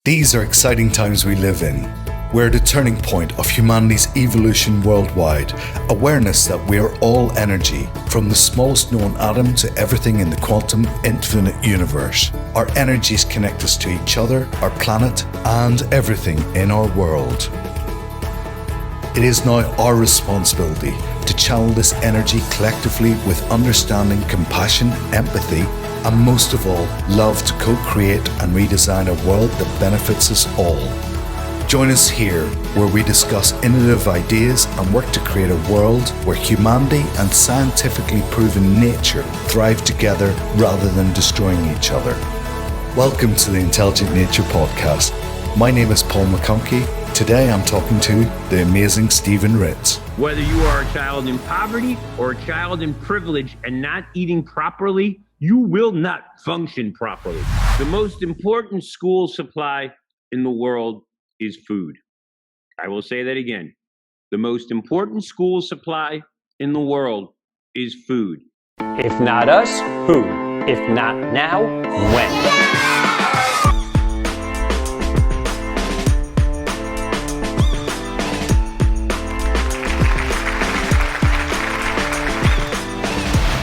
These are exciting times we live in. We're at a turning point of humanity's evolution worldwide. Awareness that we are all energy, from the smallest known atom to everything in the quantum infinite universe. Our energies connect us to each other, our planet, and everything in our world. It is now our responsibility to channel this energy collectively with understanding, compassion, empathy, and most of all, love to co-create and redesign a world that benefits us all. Join us here where we discuss innovative ideas and work to create a world where humanity and scientifically proven nature thrive together rather than destroying each other. Welcome to the Intelligent Nature Podcast. My name is Paul McConkey. Today I'm talking to the amazing Stephen Ritz. Whether you are a child in poverty or a child in privilege and not eating properly, you will not function properly. The most important school supply in the world is food. I will say that again. The most important school supply in the world is food. If not us, who? If not now, when?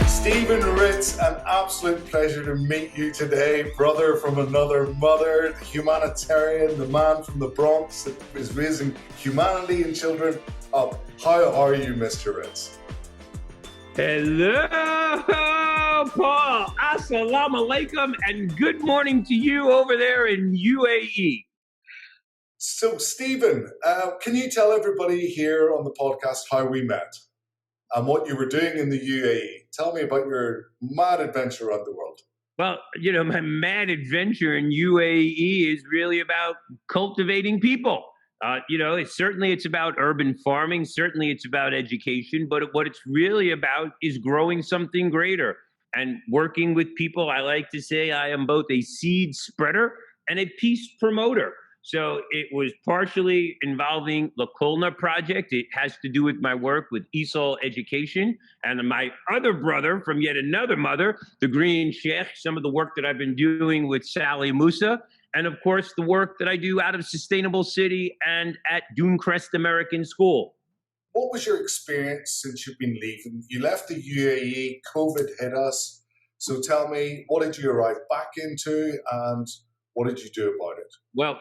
Stephen Ritz, an absolute pleasure to meet you today. Brother from another mother, the humanitarian, the man from the Bronx that is raising humanity and children up. How are you, Mr. Ritz? Hello, Paul. Assalamu alaikum, and good morning to you over there in UAE. So, Stephen, can you tell everybody here on the podcast how we met and what you were doing in the UAE? Tell me about your mad adventure around the world. Well, my mad adventure in UAE is really about cultivating people. It's about urban farming. Certainly it's about education. But what it's really about is growing something greater and working with people. I like to say I am both a seed spreader and a peace promoter. So it was partially involving the Kulna project. It has to do with my work with ESOL education, and my other brother from yet another mother, the Green Sheikh, some of the work that I've been doing with Sally Musa, and of course the work that I do out of Sustainable City and at Dunecrest American School. What was your experience since you've been leaving? You left the UAE, COVID hit us. So tell me, what did you arrive back into and what did you do about it? Well,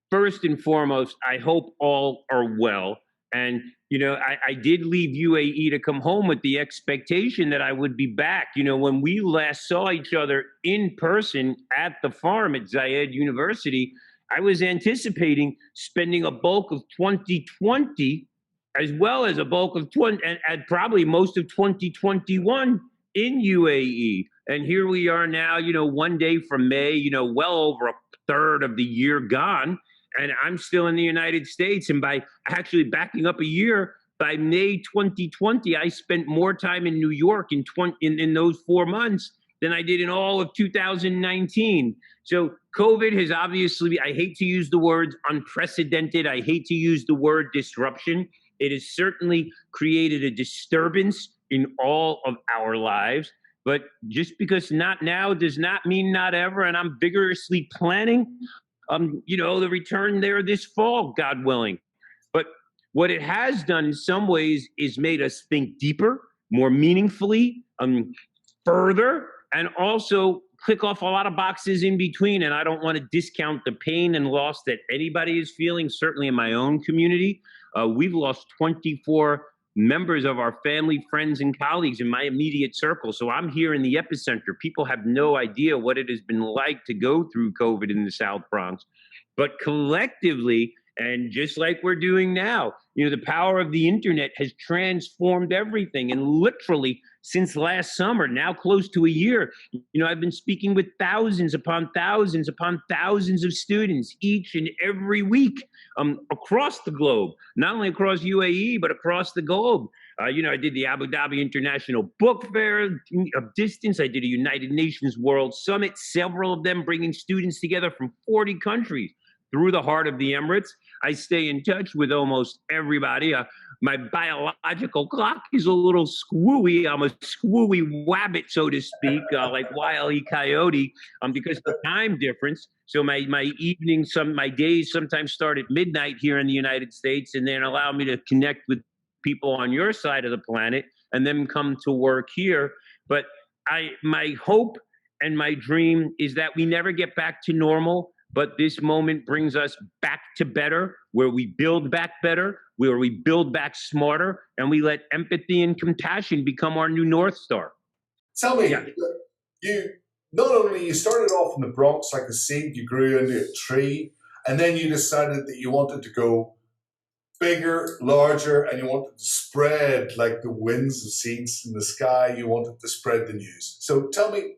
first and foremost, I hope all are well. And, I did leave UAE to come home with the expectation that I would be back. When we last saw each other in person at the farm at Zayed University, I was anticipating spending a bulk of 2020 as well as a bulk of and probably most of 2021 in UAE. And here we are now, one day from May, well over a third of the year gone. And I'm still in the United States. And by actually backing up a year, by May 2020, I spent more time in New York in those 4 months than I did in all of 2019. So COVID has obviously, I hate to use the words unprecedented. I hate to use the word disruption. It has certainly created a disturbance in all of our lives. But just because not now does not mean not ever. And I'm vigorously planning the return there this fall, God willing. But what it has done in some ways is made us think deeper, more meaningfully, further, and also click off a lot of boxes in between. And I don't want to discount the pain and loss that anybody is feeling, certainly in my own community. We've lost 24 members of our family, friends, and colleagues in my immediate circle. So I'm here in the epicenter. People have no idea what it has been like to go through COVID in the South Bronx. But collectively, and just like we're doing now, the power of the internet has transformed everything. And literally since last summer, now close to a year, I've been speaking with thousands upon thousands upon thousands of students each and every week across the globe, not only across UAE, but across the globe. I did the Abu Dhabi International Book Fair of distance. I did a United Nations World Summit, several of them bringing students together from 40 countries through the heart of the Emirates. I stay in touch with almost everybody. my biological clock is a little screwy. I'm a screwy wabbit, so to speak, like Wile E. Coyote, because of the time difference. So my evenings, my days sometimes start at midnight here in the United States, and then allow me to connect with people on your side of the planet, and then come to work here. But my hope and my dream is that we never get back to normal, but this moment brings us back to better, where we build back better, where we build back smarter, and we let empathy and compassion become our new North Star. Tell me, you not only you started off in the Bronx like a seed, you grew into a tree, and then you decided that you wanted to go bigger, larger, and you wanted to spread like the winds of seeds in the sky. You wanted to spread the news. So tell me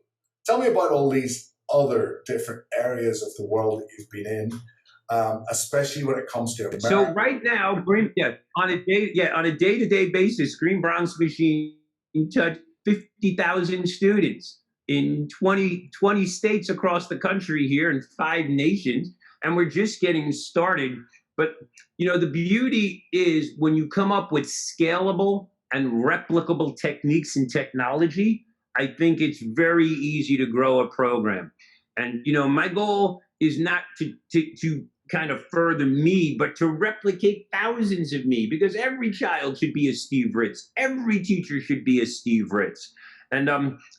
about all these other different areas of the world that you've been in, especially when it comes to America. So right now, on a day-to-day basis, Green Bronx Machine touched 50,000 students in 20 states across the country here in 5 nations, and we're just getting started. But the beauty is when you come up with scalable and replicable techniques and technology, I think it's very easy to grow a program. And, my goal is not to kind of further me, but to replicate thousands of me, because every child should be a Steve Ritz. Every teacher should be a Steve Ritz. And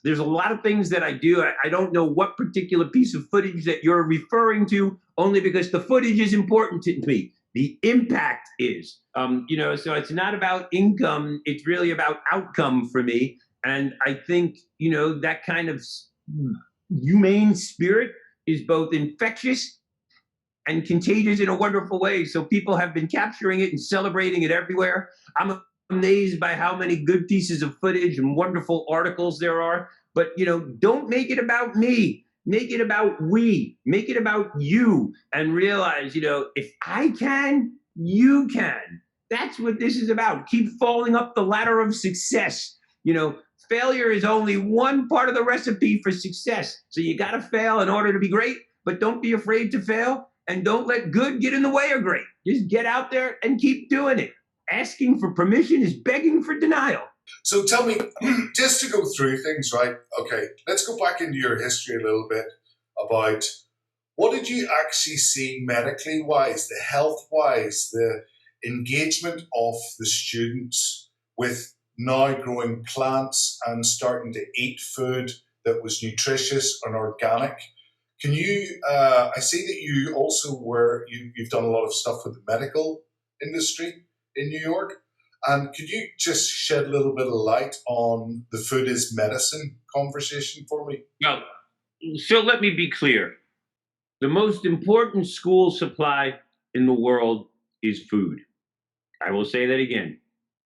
there's a lot of things that I do. I don't know what particular piece of footage that you're referring to, only because the footage is important to me. The impact is, so it's not about income. It's really about outcome for me. And I think, that kind of humane spirit is both infectious and contagious in a wonderful way. So people have been capturing it and celebrating it everywhere. I'm amazed by how many good pieces of footage and wonderful articles there are. But, don't make it about me. Make it about we. Make it about you. And realize, if I can, you can. That's what this is about. Keep falling up the ladder of success. Failure is only one part of the recipe for success. So you got to fail in order to be great, but don't be afraid to fail, and don't let good get in the way of great. Just get out there and keep doing it. Asking for permission is begging for denial. So tell me, just to go through things, right? Okay, let's go back into your history a little bit about what did you actually see medically wise, the health wise, the engagement of the students with now growing plants and starting to eat food that was nutritious and organic. Can you, I see that you also you've done a lot of stuff with the medical industry in New York. And could you just shed a little bit of light on the food is medicine conversation for me? Well, so let me be clear. The most important school supply in the world is food. I will say that again.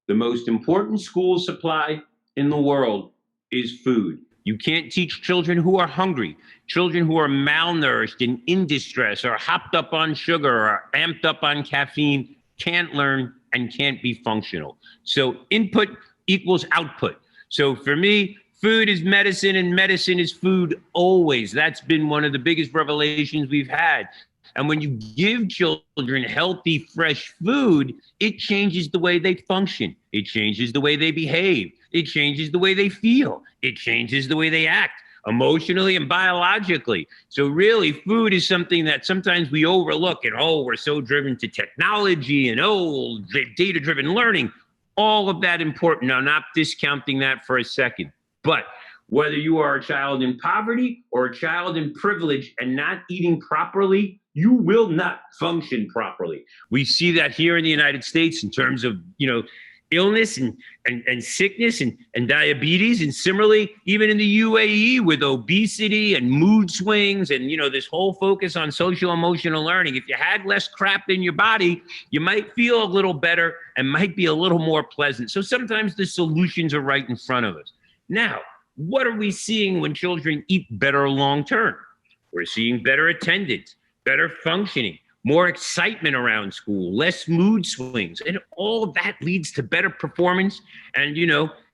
The most important school supply in the world is food. You can't teach children who are hungry, children who are malnourished and in distress or hopped up on sugar or amped up on caffeine, can't learn and can't be functional. So input equals output. So for me, food is medicine and medicine is food always. That's been one of the biggest revelations we've had. And when you give children healthy, fresh food, it changes the way they function. It changes the way they behave. It changes the way they feel. It changes the way they act emotionally and biologically. So really, food is something that sometimes we overlook and, we're so driven to technology and, data-driven learning. All of that important. I'm not discounting that for a second. But whether you are a child in poverty or a child in privilege and not eating properly, you will not function properly. We see that here in the United States in terms of, illness and sickness and diabetes. And similarly, even in the UAE with obesity and mood swings and, this whole focus on social emotional learning. If you had less crap in your body, you might feel a little better and might be a little more pleasant. So sometimes the solutions are right in front of us. Now, what are we seeing when children eat better long-term? We're seeing better attendance, better functioning, more excitement around school, less mood swings. And all of that leads to better performance. And,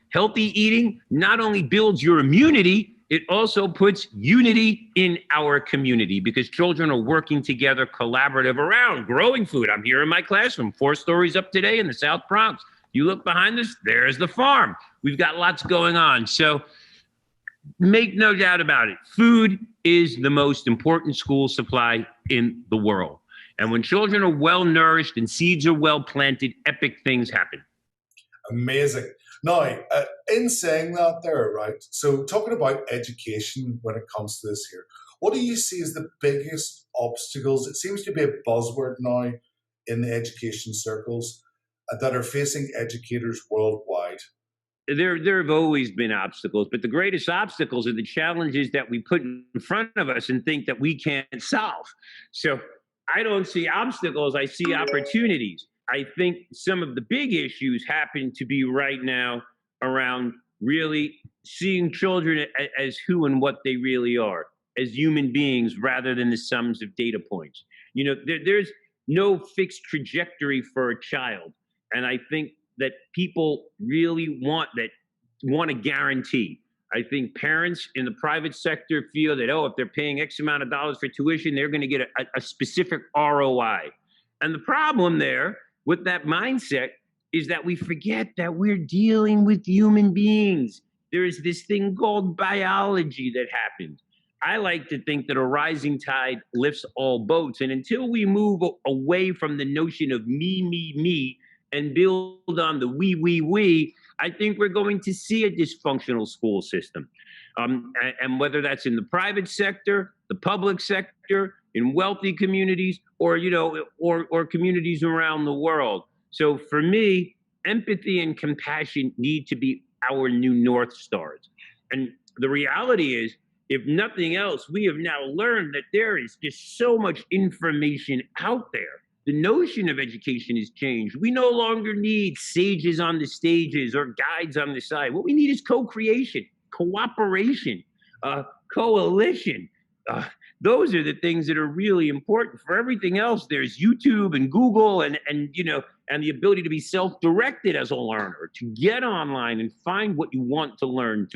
healthy eating not only builds your immunity, it also puts unity in our community because children are working together collaborative around growing food. I'm here in my classroom, 4 stories up today in the South Bronx. You look behind us, there's the farm. We've got lots going on. So make no doubt about it. Food is the most important school supply in the world. And when children are well nourished and seeds are well planted, epic things happen. Amazing. Now, in saying that there, right, so talking about education when it comes to this here, what do you see as the biggest obstacles? It seems to be a buzzword now in the education circles that are facing educators worldwide. There have always been obstacles, but the greatest obstacles are the challenges that we put in front of us and think that we can't solve. So I don't see obstacles, I see opportunities. I think some of the big issues happen to be right now around really seeing children as who and what they really are, as human beings rather than the sums of data points. You know, there's no fixed trajectory for a child. And I think that people really want a guarantee. I think parents in the private sector feel that, if they're paying X amount of dollars for tuition, they're going to get a specific ROI. And the problem there with that mindset is that we forget that we're dealing with human beings. There is this thing called biology that happens. I like to think that a rising tide lifts all boats. And until we move away from the notion of me, and build on the we, I think we're going to see a dysfunctional school system. And whether that's in the private sector, the public sector, in wealthy communities, or communities around the world. So for me, empathy and compassion need to be our new North Stars. And the reality is, if nothing else, we have now learned that there is just so much information out there. The notion of education has changed. We no longer need sages on the stages or guides on the side. What we need is co-creation, cooperation, coalition. Those are the things that are really important. For everything else, there's YouTube and Google and the ability to be self-directed as a learner, to get online and find what you want to learn,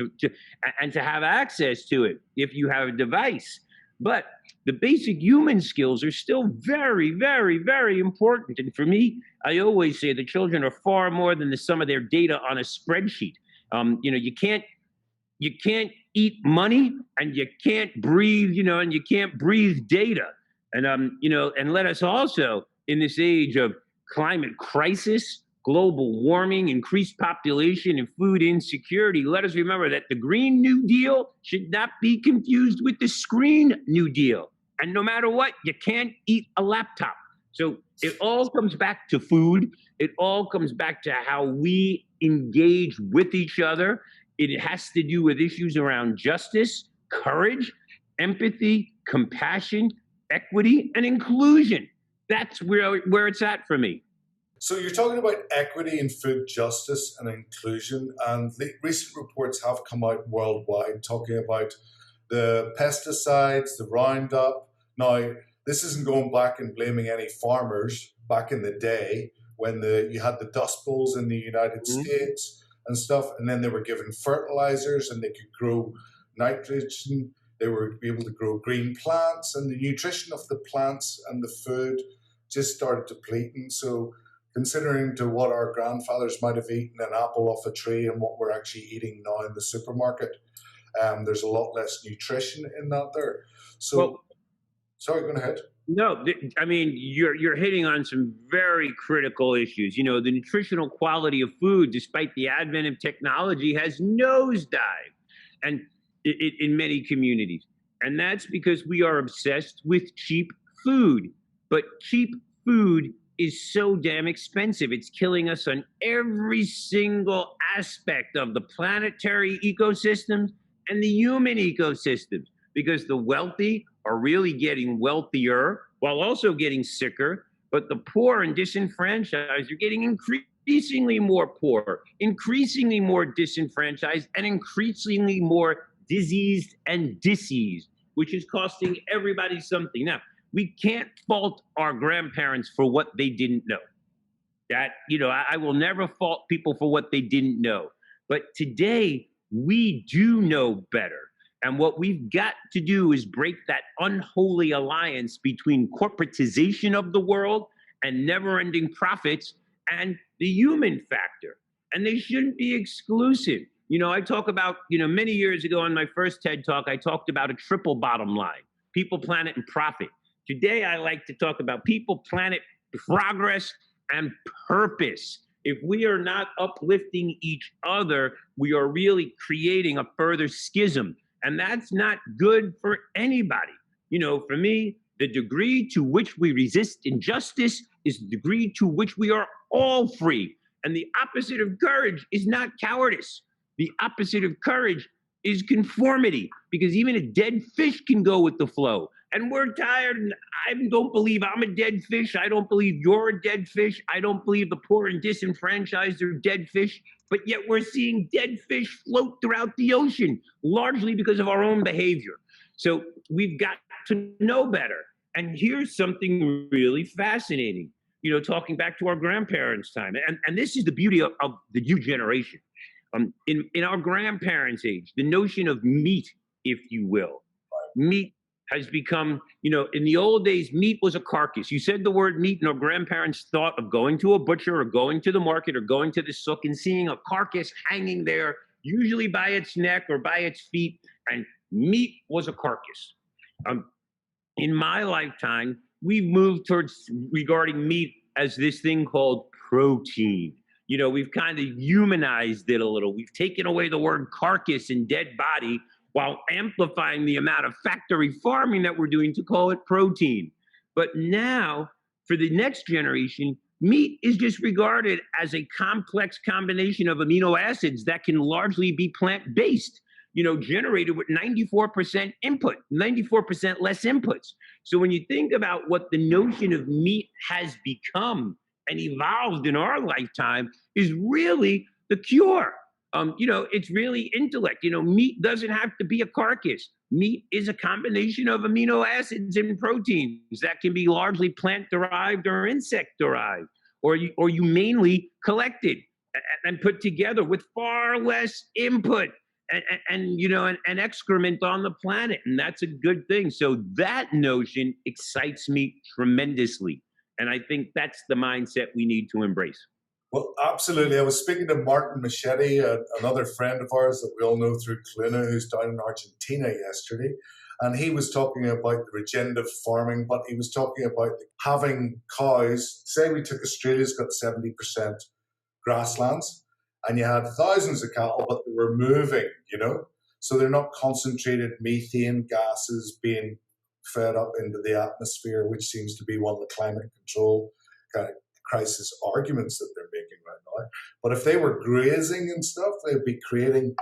and to have access to it if you have a device. But the basic human skills are still very, very, very important. And for me, I always say the children are far more than the sum of their data on a spreadsheet. You can't eat money, and you can't breathe, and you can't breathe data. And and let us also, in this age of climate crisis, global warming, increased population, and food insecurity, let us remember that the Green New Deal should not be confused with the Screen New Deal. And no matter what, you can't eat a laptop. So it all comes back to food. It all comes back to how we engage with each other. It has to do with issues around justice, courage, empathy, compassion, equity, and inclusion. That's where it's at for me. So you're talking about equity and food justice and inclusion, and the recent reports have come out worldwide talking about the pesticides, the Roundup. Now, this isn't going back and blaming any farmers back in the day when you had the Dust Bowls in the United States and stuff, and then they were given fertilizers and they could grow nitrogen. They were able to grow green plants, and the nutrition of the plants and the food just started depleting. So considering to what our grandfathers might have eaten an apple off a tree and what we're actually eating now in the supermarket, there's a lot less nutrition in that there. So, sorry, go ahead. No, I mean, you're hitting on some very critical issues. The nutritional quality of food, despite the advent of technology, has nosedived, and in many communities. And that's because we are obsessed with cheap food. But cheap food is so damn expensive. It's killing us on every single aspect of the planetary ecosystems and the human ecosystems, because the wealthy are really getting wealthier while also getting sicker, but the poor and disenfranchised are getting increasingly more poor, increasingly more disenfranchised, and increasingly more diseased and diseased, which is costing everybody something. Now, we can't fault our grandparents for what they didn't know. I will never fault people for what they didn't know. But today, we do know better. And what we've got to do is break that unholy alliance between corporatization of the world and never-ending profits and the human factor. And they shouldn't be exclusive. I talk about, many years ago on my first TED Talk, I talked about a triple bottom line: people, planet, and profit. Today, I like to talk about people, planet, progress, and purpose. If we are not uplifting each other, we are really creating a further schism. And that's not good for anybody. For me, the degree to which we resist injustice is the degree to which we are all free. And the opposite of courage is not cowardice. The opposite of courage is conformity, because even a dead fish can go with the flow. And we're tired, and I don't believe I'm a dead fish. I don't believe you're a dead fish. I don't believe the poor and disenfranchised are dead fish. But yet we're seeing dead fish float throughout the ocean, largely because of our own behavior. So we've got to know better. And here's something really fascinating, talking back to our grandparents' time. And this is the beauty of the new generation. In our grandparents' age, the notion of meat, if you will, meat has become, in the old days, meat was a carcass. You said the word meat, and our grandparents thought of going to a butcher or going to the market or going to the souk and seeing a carcass hanging there, usually by its neck or by its feet, and meat was a carcass. In my lifetime, we've moved towards regarding meat as this thing called protein. We've kind of humanized it a little. We've taken away the word carcass and dead body while amplifying the amount of factory farming that we're doing to call it protein. But now, for the next generation, meat is just regarded as a complex combination of amino acids that can largely be plant-based, generated with 94% input, 94% less inputs. So when you think about what the notion of meat has become and evolved in our lifetime, is really the cure. It's really intellect. Meat doesn't have to be a carcass. Meat is a combination of amino acids and proteins that can be largely plant-derived or insect-derived, or humanely collected and put together with far less input and excrement on the planet. And that's a good thing. So that notion excites me tremendously. And I think that's the mindset we need to embrace. Well, absolutely. I was speaking to Martin Machete, another friend of ours that we all know through Cluna, who's down in Argentina yesterday. And he was talking about the regenerative farming, but he was talking about having cows. Say we took Australia's got 70% grasslands, and you had thousands of cattle, but they were moving, So they're not concentrated methane gases being fed up into the atmosphere, which seems to be one of the climate control kind of crisis arguments that they're making right now. But if they were grazing and stuff, they'd be creating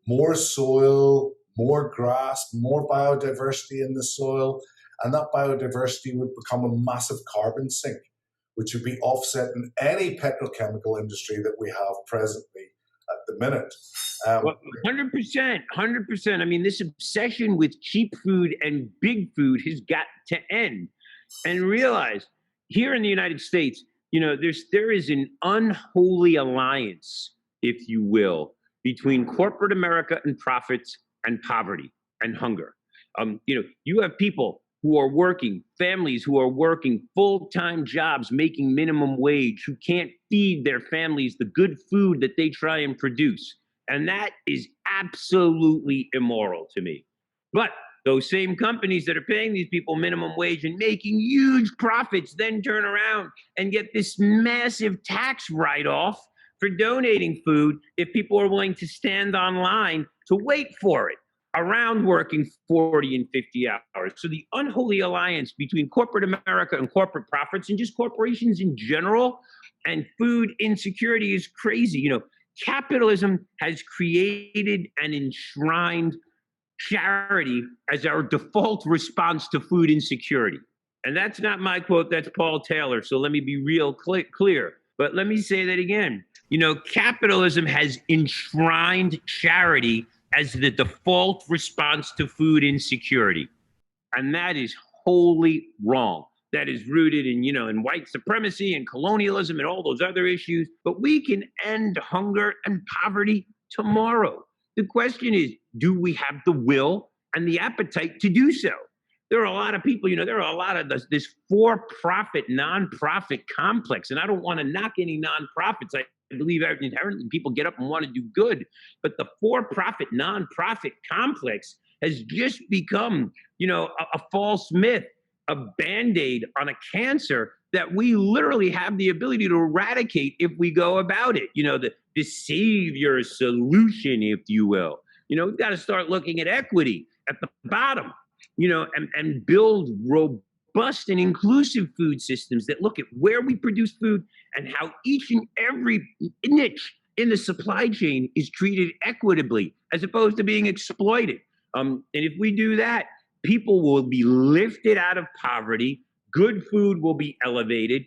more soil, more grass, more biodiversity in the soil, and that biodiversity would become a massive carbon sink, which would be offsetting any petrochemical industry that we have presently at the minute. 100%. I mean, this obsession with cheap food and big food has got to end. And realize, here in the United States, there is an unholy alliance, if you will, between corporate America and profits and poverty and hunger. You have people who are working, families who are working full-time jobs, making minimum wage, who can't feed their families the good food that they try and produce. And that is absolutely immoral to me. But those same companies that are paying these people minimum wage and making huge profits then turn around and get this massive tax write-off for donating food if people are willing to stand online to wait for it, around working 40 and 50 hours. So the unholy alliance between corporate America and corporate profits, and just corporations in general, and food insecurity is crazy. Capitalism has created and enshrined charity as our default response to food insecurity. And that's not my quote, that's Paul Taylor. So let me be real clear. But let me say that again. Capitalism has enshrined charity as the default response to food insecurity. And that is wholly wrong. That is rooted in, in white supremacy and colonialism and all those other issues. But we can end hunger and poverty tomorrow. The question is, do we have the will and the appetite to do so? there are a lot of people, there are a lot of this for-profit, nonprofit complex. And I don't want to knock any nonprofits. I believe inherently people get up and want to do good. But the for-profit, nonprofit complex has just become, a false myth, a Band-Aid on a cancer that we literally have the ability to eradicate if we go about it. The savior solution, if you will. We've got to start looking at equity at the bottom, and build robust and inclusive food systems that look at where we produce food and how each and every niche in the supply chain is treated equitably as opposed to being exploited. And if we do that, people will be lifted out of poverty. Good food will be elevated.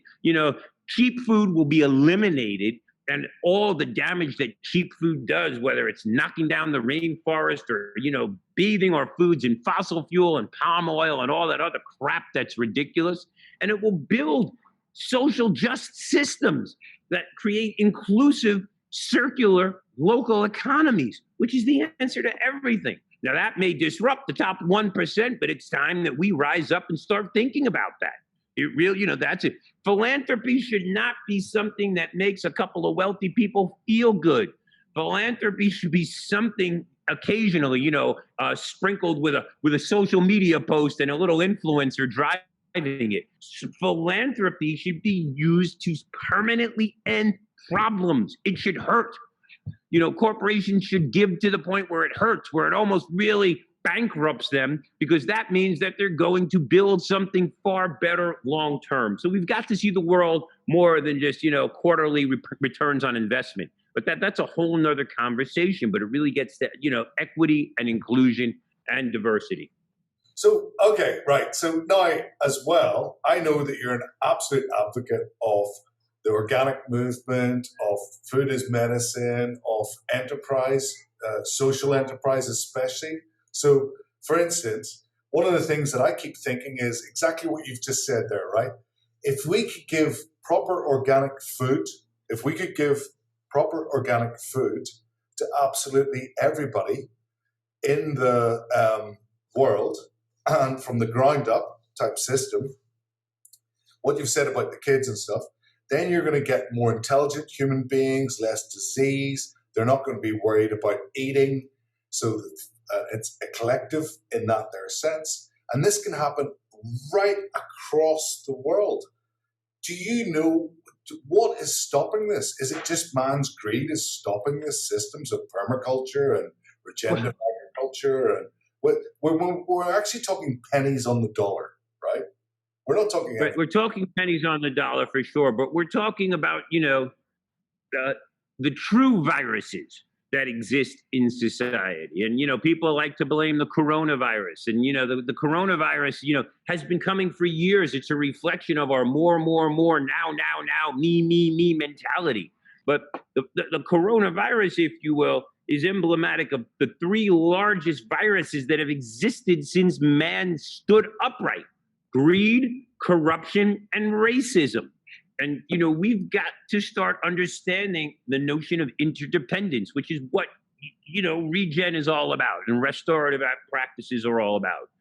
Cheap food will be eliminated. And all the damage that cheap food does, whether it's knocking down the rainforest or, bathing our foods in fossil fuel and palm oil and all that other crap that's ridiculous. And it will build social just systems that create inclusive, circular, local economies, which is the answer to everything. Now, that may disrupt the top 1%, but it's time that we rise up and start thinking about that. It really, that's it. Philanthropy should not be something that makes a couple of wealthy people feel good. Philanthropy should be something occasionally, sprinkled with a social media post and a little influencer driving it. Philanthropy should be used to permanently end problems. It should hurt. Corporations should give to the point where it hurts, where it almost really bankrupts them, because that means that they're going to build something far better long term. So we've got to see the world more than just, quarterly returns on investment. But that's a whole nother conversation, but it really gets to, equity and inclusion and diversity. So, okay, right. So now as well, I know that you're an absolute advocate of the organic movement, of food as medicine, of enterprise, social enterprise especially. So, for instance, one of the things that I keep thinking is exactly what you've just said there, right? If we could give proper organic food to absolutely everybody in the world, and from the ground up type system, what you've said about the kids and stuff, then you're going to get more intelligent human beings, less disease. They're not going to be worried about eating. So it's a collective in that there sense. And this can happen right across the world. Do you know what is stopping this? Is it just man's greed is stopping this? Systems of permaculture and regenerative agriculture? And we're actually talking pennies on the dollar, right? We're not talking. Right, we're talking pennies on the dollar for sure, but we're talking about, the true viruses that exist in society. And, people like to blame the coronavirus. And, the coronavirus, has been coming for years. It's a reflection of our more, now, me mentality. But the coronavirus, if you will, is emblematic of the three largest viruses that have existed since man stood upright: greed, corruption, and racism. And, we've got to start understanding the notion of interdependence, which is what, regen is all about and restorative practices are all about.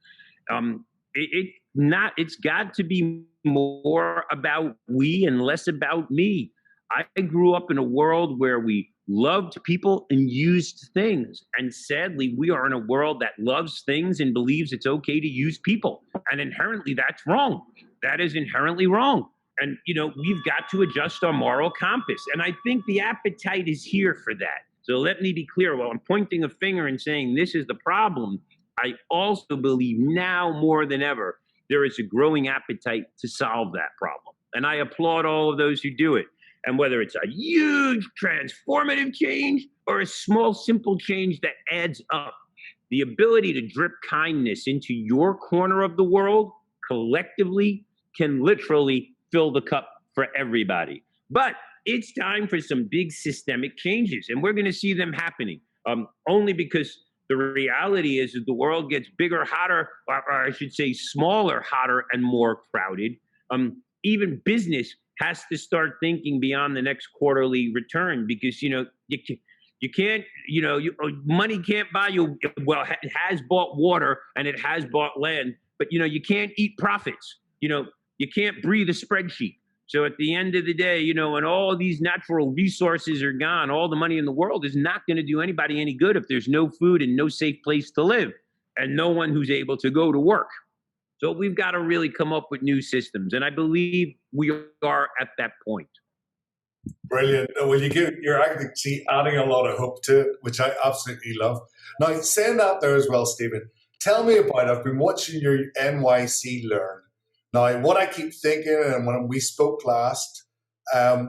It's got to be more about we and less about me. I grew up in a world where we loved people and used things. And sadly, we are in a world that loves things and believes it's okay to use people. And inherently, that's wrong. That is inherently wrong. And, we've got to adjust our moral compass. And I think the appetite is here for that. So let me be clear. While I'm pointing a finger and saying this is the problem, I also believe now more than ever, there is a growing appetite to solve that problem. And I applaud all of those who do it. And whether it's a huge transformative change or a small, simple change that adds up, the ability to drip kindness into your corner of the world collectively can literally fill the cup for everybody. But it's time for some big systemic changes, and we're going to see them happening, only because the reality is that the world gets bigger, hotter, or I should say smaller, hotter, and more crowded. Even business has to start thinking beyond the next quarterly return, because, you can't, money can't buy you. Well, it has bought water and it has bought land, but you can't eat profits. You can't breathe a spreadsheet. So at the end of the day, when all these natural resources are gone, all the money in the world is not going to do anybody any good if there's no food and no safe place to live and no one who's able to go to work. So we've got to really come up with new systems. And I believe we are at that point. Brilliant. Well, you're actually adding a lot of hope to it, which I absolutely love. Now, saying that there as well, Stephen, tell me about, I've been watching your NYC Learn. Now, what I keep thinking, and when we spoke last,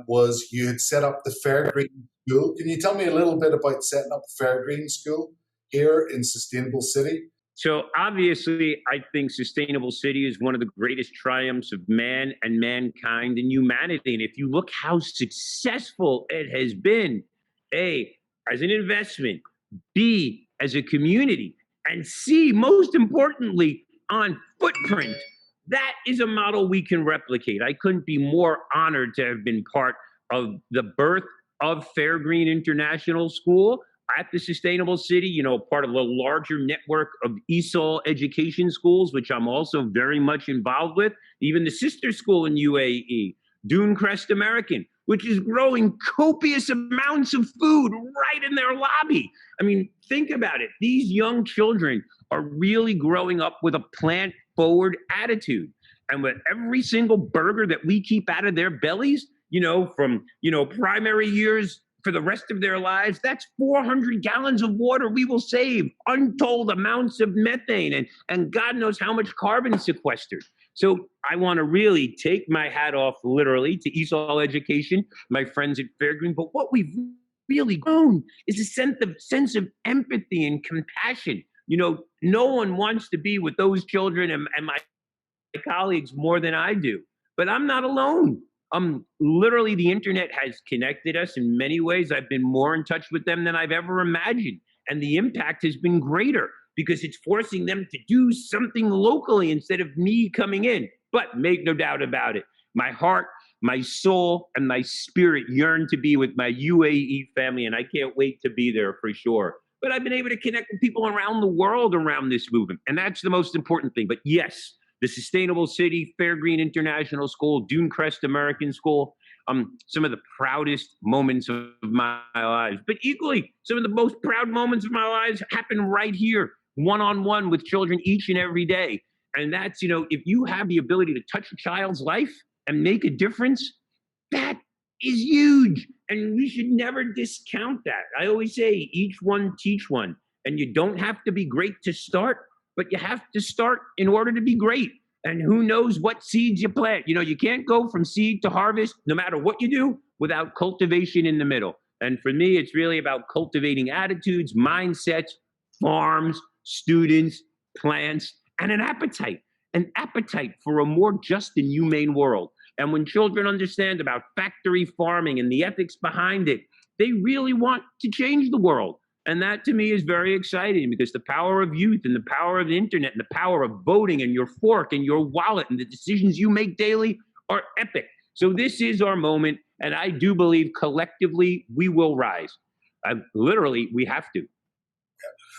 was you had set up the Fairgreen School. Can you tell me a little bit about setting up the Fairgreen School here in Sustainable City? So obviously, I think Sustainable City is one of the greatest triumphs of man and mankind and humanity. And if you look how successful it has been, A, as an investment, B, as a community, and C, most importantly, on footprint, that is a model we can replicate. I couldn't be more honored to have been part of the birth of Fairgreen International School at the Sustainable City, part of a larger network of ESOL education schools, which I'm also very much involved with, even the sister school in UAE, Dunecrest American, which is growing copious amounts of food right in their lobby. I mean, think about it. These young children are really growing up with a plant-forward attitude. And with every single burger that we keep out of their bellies, from, primary years for the rest of their lives, that's 400 gallons of water we will save, untold amounts of methane, and God knows how much carbon sequestered. So I want to really take my hat off, literally, to ESOL education, my friends at Fairgreen. But what we've really grown is a sense of empathy and compassion. No one wants to be with those children and my colleagues more than I do. But I'm not alone. Literally, the internet has connected us in many ways. I've been more in touch with them than I've ever imagined. And the impact has been greater because it's forcing them to do something locally instead of me coming in. But make no doubt about it, my heart, my soul, and my spirit yearn to be with my UAE family, and I can't wait to be there for sure. But I've been able to connect with people around the world around this movement, and that's the most important thing. But yes, the Sustainable City, Fairgreen International School, Dunecrest American School, some of the proudest moments of my lives. But equally, some of the most proud moments of my lives happen right here, one-on-one with children each and every day. And that's, if you have the ability to touch a child's life and make a difference, that is huge. And we should never discount that. I always say, each one teach one. And you don't have to be great to start, but you have to start in order to be great. And who knows what seeds you plant. You can't go from seed to harvest, no matter what you do, without cultivation in the middle. And for me, it's really about cultivating attitudes, mindsets, farms, students, plants, and an appetite for a more just and humane world. And when children understand about factory farming and the ethics behind it, they really want to change the world. And that to me is very exciting because the power of youth and the power of the internet and the power of voting and your fork and your wallet and the decisions you make daily are epic. So this is our moment. And I do believe collectively we will rise. Literally, we have to.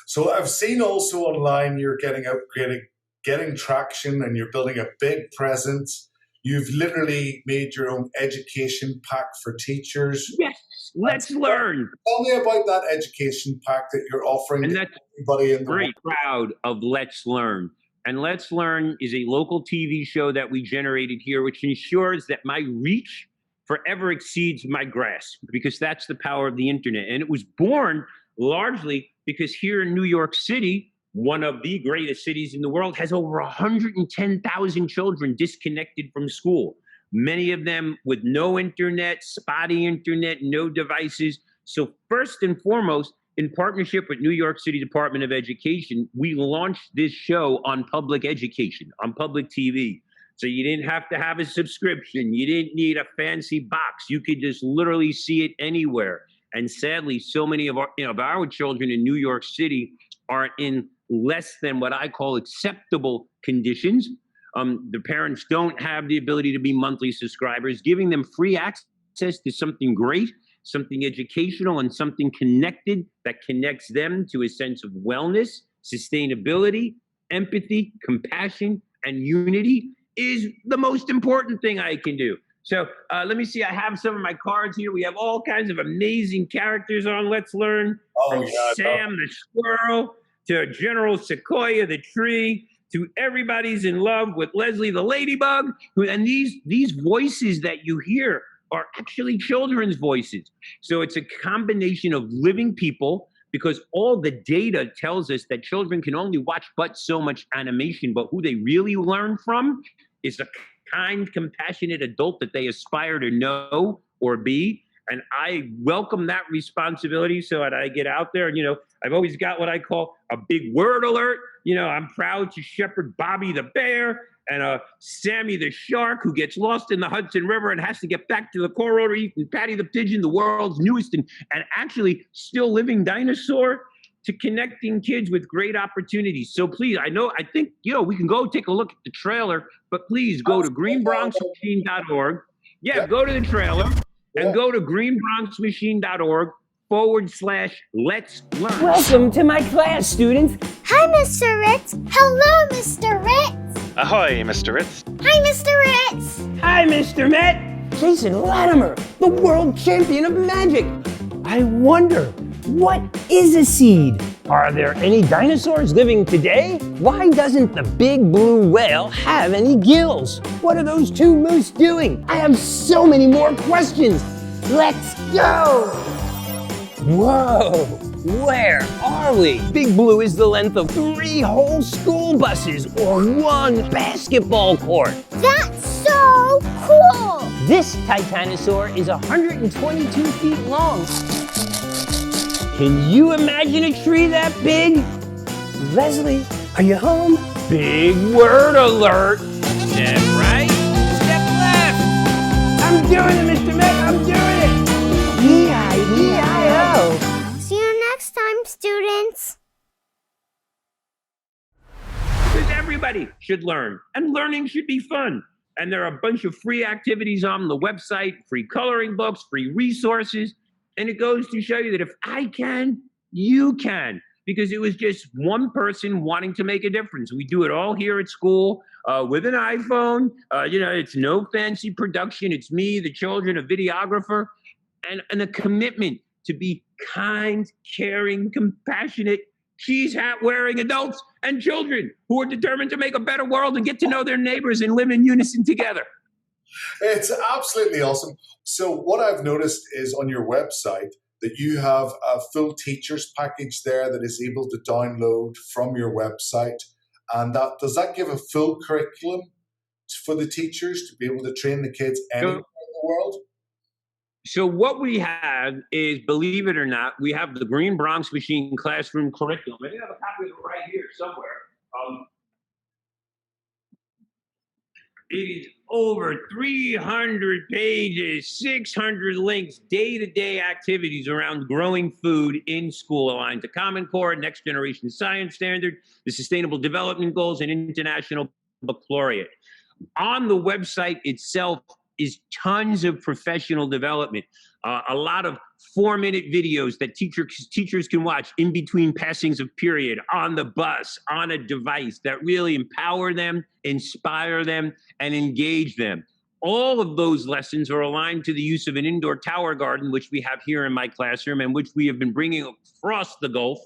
So I've seen also online you're getting traction and you're building a big presence. You've literally made your own education pack for teachers. Yes, let's learn. Tell me about that education pack that you're offering to everybody in the world. Very proud of Let's Learn. And Let's Learn is a local TV show that we generated here, which ensures that my reach forever exceeds my grasp, because that's the power of the internet. And it was born largely because here in New York City, one of the greatest cities in the world, has over 110,000 children disconnected from school. Many of them with no internet, spotty internet, no devices. So first and foremost, in partnership with New York City Department of Education, we launched this show on public education, on public TV. So you didn't have to have a subscription. You didn't need a fancy box. You could just literally see it anywhere. And sadly, so many of our children in New York City are in less than what I call acceptable conditions. The parents don't have the ability to be monthly subscribers. Giving them free access to something great, something educational, and something connected that connects them to a sense of wellness, sustainability, empathy, compassion, and unity is the most important thing I can do. So let me see. I have some of my cards here. We have all kinds of amazing characters on Let's Learn, from Sam the squirrel to General Sequoia the tree to everybody's in love with Leslie the ladybug. And these voices that you hear are actually children's voices. So it's a combination of living people, because all the data tells us that children can only watch but so much animation, but who they really learn from is a kind, compassionate adult that they aspire to know or be. And I welcome that responsibility so that I get out there. And, I've always got what I call a big word alert. I'm proud to shepherd Bobby the bear and Sammy the shark, who gets lost in the Hudson River and has to get back to the coral reef, and Patty the pigeon, the world's newest and actually still living dinosaur, to connecting kids with great opportunities. So please, I think, we can go take a look at the trailer, but please go to greenbronxmachine.org. Yeah, go to the trailer and go to greenbronxmachine.org/let's learn. Welcome to my class, students. Hi, Mr. Ritz. Hello, Mr. Ritz. Ahoy, Mr. Ritz. Hi, Mr. Ritz. Hi, Mr. Met. Jason Latimer, the world champion of magic. I wonder, what is a seed? Are there any dinosaurs living today? Why doesn't the big blue whale have any gills? What are those two moose doing? I have so many more questions. Let's go! Whoa, where are we? Big Blue is the length of 3 whole school buses or 1 basketball court. That's so cool. This Titanosaur is 122 feet long. Can you imagine a tree that big? Leslie, are you home? Big word alert. Step right, step left. I'm doing it, Mr. Met, I'm doing it. E-I-E-I-O. See you next time, students. Because everybody should learn, and learning should be fun. And there are a bunch of free activities on the website, free coloring books, free resources. And it goes to show you that if I can, you can. Because it was just one person wanting to make a difference. We do it all here at school with an iPhone. It's no fancy production. It's me, the children, a videographer, and a commitment to be kind, caring, compassionate, cheese hat wearing adults and children who are determined to make a better world and get to know their neighbors and live in unison together. It's absolutely awesome. So what I've noticed is on your website that you have a full teachers package there that is able to download from your website. And does that give a full curriculum for the teachers to be able to train the kids anywhere in the world? So what we have is, believe it or not, we have the Green Bronx Machine classroom curriculum. I have a copy of it right here somewhere. It is over 300 pages, 600 links, day-to-day activities around growing food in school, aligned to Common Core, Next Generation Science Standard, the Sustainable Development Goals, and International Baccalaureate. On the website itself is tons of professional development, a lot of 4-minute videos that teachers can watch in between passings of period, on the bus, on a device, that really empower them, inspire them, and engage them. All of those lessons are aligned to the use of an indoor tower garden, which we have here in my classroom and which we have been bringing across the Gulf.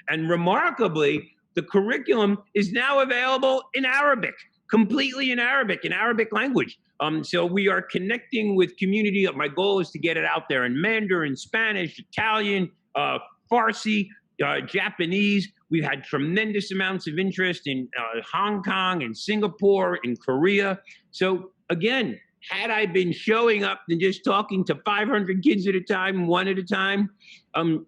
And remarkably, the curriculum is now available in Arabic, completely in Arabic language. So we are connecting with community. My goal is to get it out there in Mandarin, Spanish, Italian, Farsi, Japanese. We've had tremendous amounts of interest in Hong Kong and Singapore and Korea. So again, had I been showing up and just talking to 500 kids at a time, one at a time,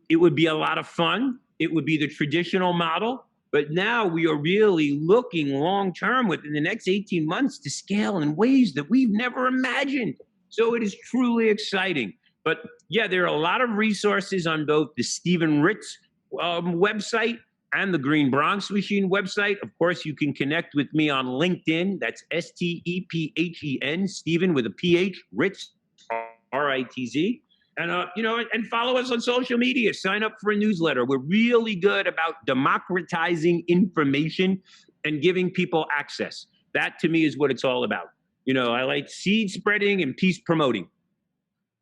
it would be a lot of fun. It would be the traditional model. But now we are really looking long-term within the next 18 months to scale in ways that we've never imagined. So it is truly exciting. But yeah, there are a lot of resources on both the Stephen Ritz website and the Green Bronx Machine website. Of course, you can connect with me on LinkedIn. That's STEPHEN, Stephen with a PH, Ritz, RITZ. And, and follow us on social media. Sign up for a newsletter. We're really good about democratizing information and giving people access. That to me is what it's all about. You know, I like seed spreading and peace promoting.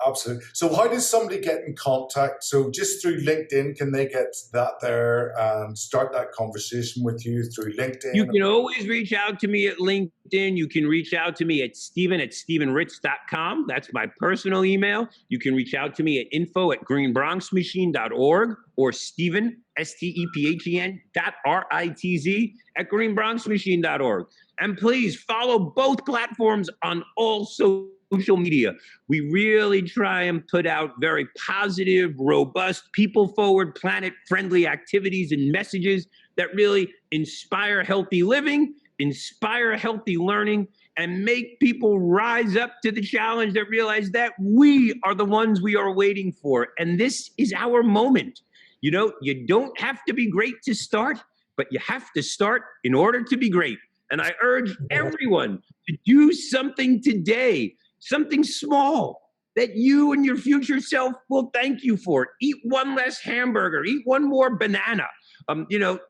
Absolutely. So how does somebody get in contact? So just through LinkedIn, can they get that there and start that conversation with you through LinkedIn? You can always reach out to me at LinkedIn. You can reach out to me at Steven@StevenRitz.com. That's my personal email. You can reach out to me at info@greenbronxmachine.org or Steven, STEPHEN.RITZ at greenbronxmachine.org. And please follow both platforms on all social media. We really try and put out very positive, robust, people-forward, planet-friendly activities and messages that really inspire healthy living, inspire healthy learning, and make people rise up to the challenge that realize that we are the ones we are waiting for. And this is our moment. You know, you don't have to be great to start, but you have to start in order to be great. And I urge everyone to do something today, something small that you and your future self will thank you for. Eat one less hamburger, eat one more banana,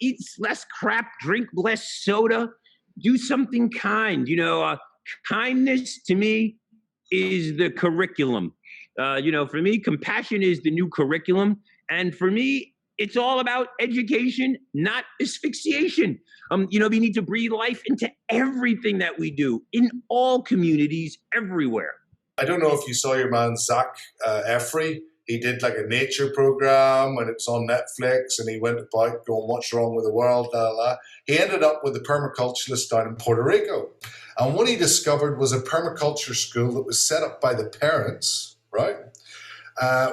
eat less crap, drink less soda, do something kind. Kindness to me is the curriculum. For me, compassion is the new curriculum. And for me, it's all about education, not asphyxiation. We need to breathe life into everything that we do in all communities, everywhere. I don't know if you saw your man, Zach Efrey. He did like a nature program and it's on Netflix and he went about going, what's wrong with the world, blah, blah, blah. He ended up with a permaculturalist down in Puerto Rico. And what he discovered was a permaculture school that was set up by the parents, right?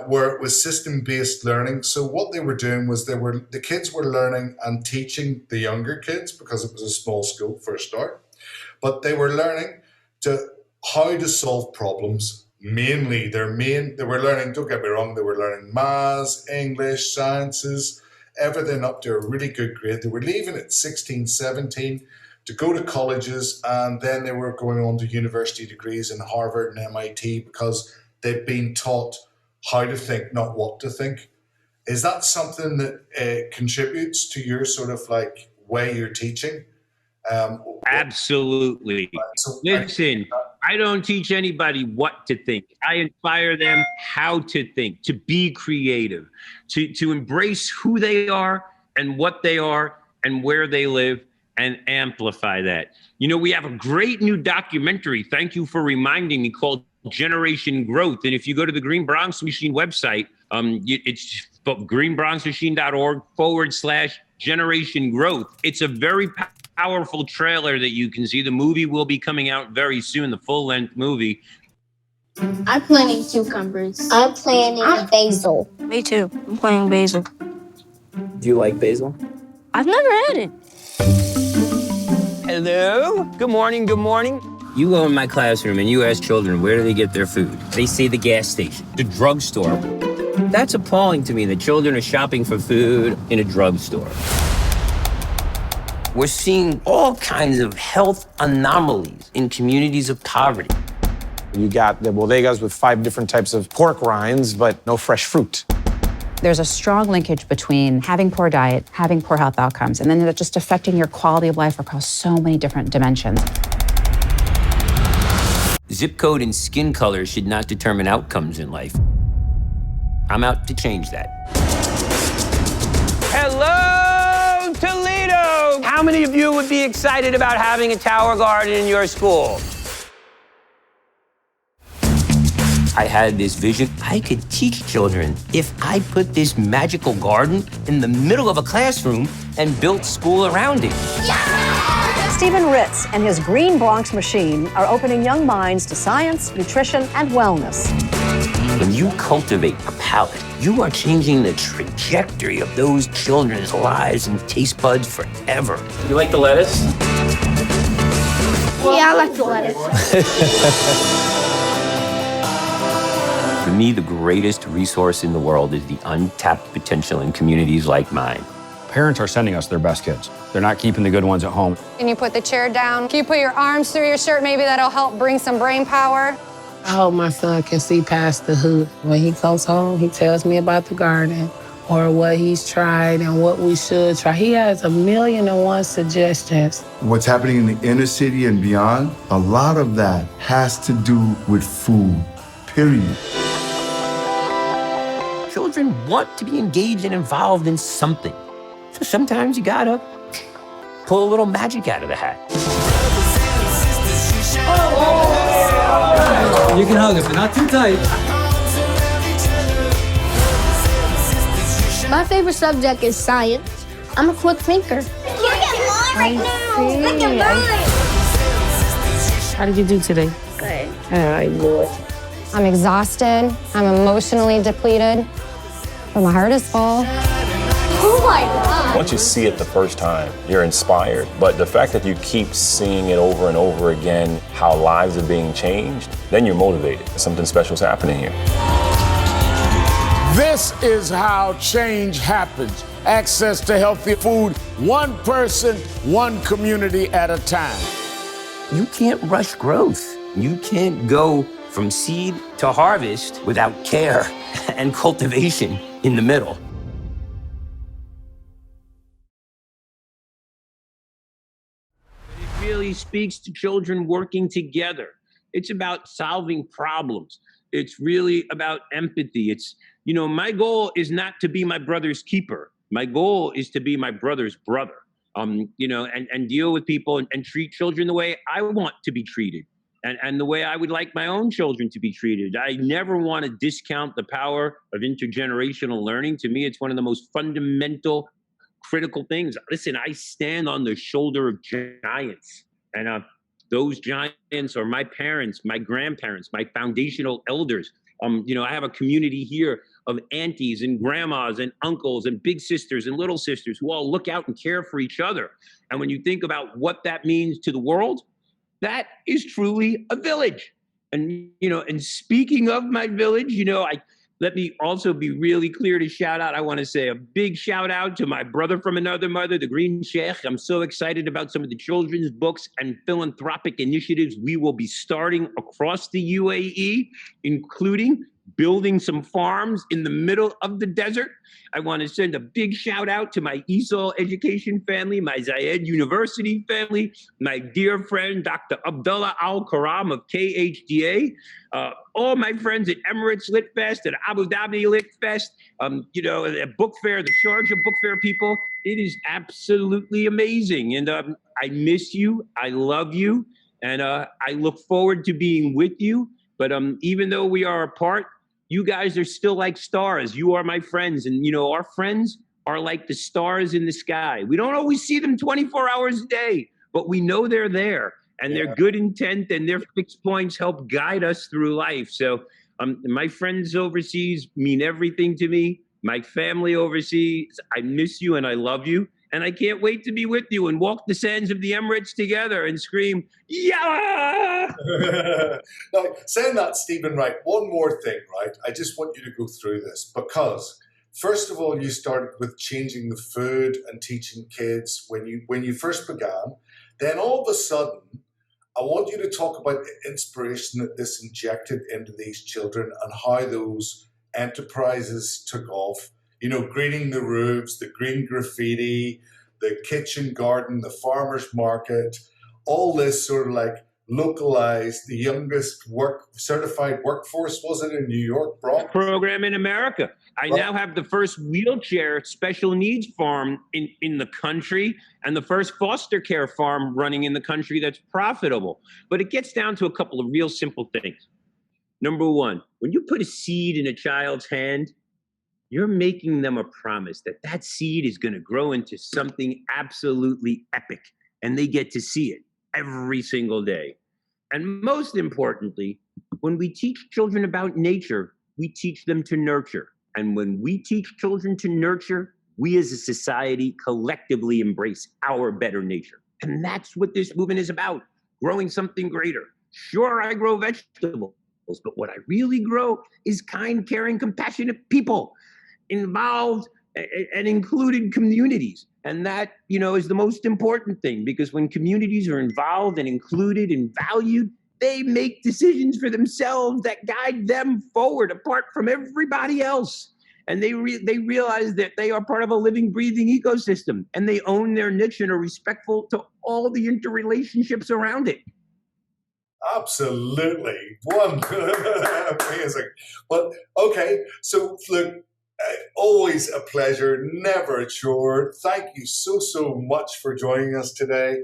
Where it was system-based learning. So what they were doing was the kids were learning and teaching the younger kids because it was a small school for a start. But they were learning how to solve problems. Mainly, they were learning, don't get me wrong, they were learning maths, English, sciences, everything up to a really good grade. They were leaving at 16, 17 to go to colleges, and then they were going on to university degrees in Harvard and MIT because they'd been taught how to think, not what to think. Is that something that contributes to your sort of like way you're teaching? Absolutely. Listen, I don't teach anybody what to think. I inspire them how to think, to be creative, to embrace who they are and what they are and where they live and amplify that. We have a great new documentary, thank you for reminding me, called Generation Growth. And if you go to the Green Bronx Machine website, it's greenbronxmachine.org/Generation Growth. It's a very powerful trailer that you can see. The movie will be coming out very soon, the full-length movie. I'm planting cucumbers. I'm planting basil. Me too. I'm planting basil. Do you like basil? I've never had it. Hello? Good morning, good morning. You go in my classroom and you ask children where do they get their food. They say the gas station, the drugstore. That's appalling to me that children are shopping for food in a drugstore. We're seeing all kinds of health anomalies in communities of poverty. You got the bodegas with 5 different types of pork rinds, but no fresh fruit. There's a strong linkage between having poor diet, having poor health outcomes, and then that's just affecting your quality of life across so many different dimensions. Zip code and skin color should not determine outcomes in life. I'm out to change that. Hello, Toledo! How many of you would be excited about having a tower garden in your school? I had this vision. I could teach children if I put this magical garden in the middle of a classroom and built school around it. Steven Ritz and his Green Bronx Machine are opening young minds to science, nutrition, and wellness. When you cultivate a palate, you are changing the trajectory of those children's lives and taste buds forever. You like the lettuce? Yeah, I like the lettuce. For me, the greatest resource in the world is the untapped potential in communities like mine. Parents are sending us their best kids. They're not keeping the good ones at home. Can you put the chair down? Can you put your arms through your shirt? Maybe that'll help bring some brain power. I hope my son can see past the hood. When he goes home, he tells me about the garden. or what he's tried and what we should try. He has 1,000,001 suggestions. What's happening in the inner city and beyond, a lot of that has to do with food, period. Children want to be engaged and involved in something. So sometimes you gotta pull a little magic out of the hat. You can hug it, but not too tight. My favorite subject is science. I'm a quick thinker. Look at mine right now. Look at mine. How did you do today? Good. All right, Lord. I'm exhausted. I'm emotionally depleted. But my heart is full. Oh my God. Once you see it the first time, you're inspired. But the fact that you keep seeing it over and over again, how lives are being changed, then you're motivated. Something special is happening here. This is how change happens. Access to healthy food, one person, one community at a time. You can't rush growth. You can't go from seed to harvest without care and cultivation in the middle. It really speaks to children working together. It's about solving problems. It's really about empathy. It's, you know, my goal is not to be my brother's keeper. My goal is to be my brother's brother, you know, and deal with people and treat children the way I want to be treated and the way I would like my own children to be treated. I never want to discount the power of intergenerational learning. To me, it's one of the most fundamental, critical things. Listen, I stand on the shoulder of giants, and those giants are my parents, my grandparents, my foundational elders. You know, I have a community here of aunties and grandmas and uncles and big sisters and little sisters who all look out and care for each other. And when you think about what that means to the world, that is truly a village. And, you know, and speaking of my village, you know, let me also be really clear to shout out. I want to say a big shout out to my brother from another mother, the Green Sheikh. I'm so excited about some of the children's books and philanthropic initiatives we will be starting across the UAE, including building some farms in the middle of the desert. I want to send a big shout out to my ESOL education family, my Zayed University family, my dear friend, Dr. Abdullah Al-Karam of KHDA, all my friends at Emirates Lit Fest, at Abu Dhabi Lit Fest, you know, at Book Fair, the Sharjah Book Fair people. It is absolutely amazing. And I miss you. I love you. And I look forward to being with you. But even though we are apart, you guys are still like stars. You are my friends. And, you know, our friends are like the stars in the sky. We don't always see them 24 hours a day, but we know they're there. And their good intent and their fixed points help guide us through life. So my friends overseas mean everything to me. My family overseas, I miss you and I love you. And I can't wait to be with you and walk the sands of the Emirates together and scream, yeah! Now, saying that, Stephen, right, one more thing, right? I just want you to go through this because, first of all, you started with changing the food and teaching kids when you first began. Then all of a sudden, I want you to talk about the inspiration that this injected into these children and how those enterprises took off. You know, greening the roofs, the green graffiti, the kitchen garden, the farmer's market, all this sort of like localized, the youngest certified workforce, was it in New York, Brock? Program in America. I now have the first wheelchair special needs farm in the country and the first foster care farm running in the country that's profitable. But it gets down to a couple of real simple things. Number one, when you put a seed in a child's hand, you're making them a promise that that seed is going to grow into something absolutely epic, and they get to see it every single day. And most importantly, when we teach children about nature, we teach them to nurture. And when we teach children to nurture, we as a society collectively embrace our better nature. And that's what this movement is about, growing something greater. Sure, I grow vegetables, but what I really grow is kind, caring, compassionate people, involved and included communities. And that, you know, is the most important thing, because when communities are involved and included and valued, they make decisions for themselves that guide them forward apart from everybody else. and they realize that they are part of a living, breathing ecosystem, and they own their niche and are respectful to all the interrelationships around it. Absolutely. Amazing. But okay, so look, always a pleasure, never a chore. Thank you so much for joining us today.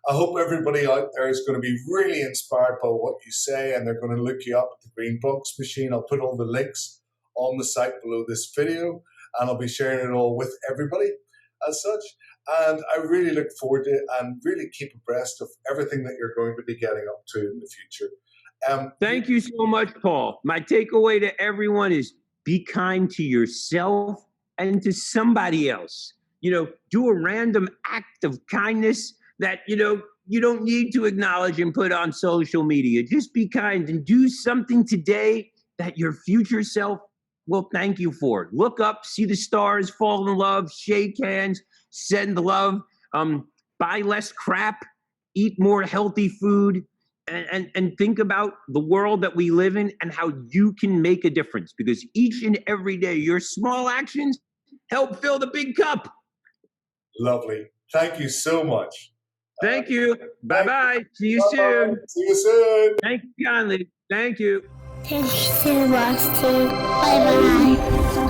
I hope everybody out there is going to be really inspired by what you say, and they're going to look you up at the Green Bunks Machine. I'll put all the links on the site below this video, and I'll be sharing it all with everybody as such. And I really look forward to it and really keep abreast of everything that you're going to be getting up to in the future. Thank you so much, Paul. My takeaway to everyone is be kind to yourself and to somebody else. Do a random act of kindness that, you don't need to acknowledge and put on social media. Just be kind and do something today that your future self will thank you for. Look up, see the stars, fall in love, shake hands, send love, buy less crap, eat more healthy food, and think about the world that we live in and how you can make a difference, because each and every day, your small actions help fill the big cup. Lovely. Thank you so much. Thank you. Bye-bye. See you soon. See you soon. Thank you kindly. Thank you. Thanks, Boston. Bye-bye.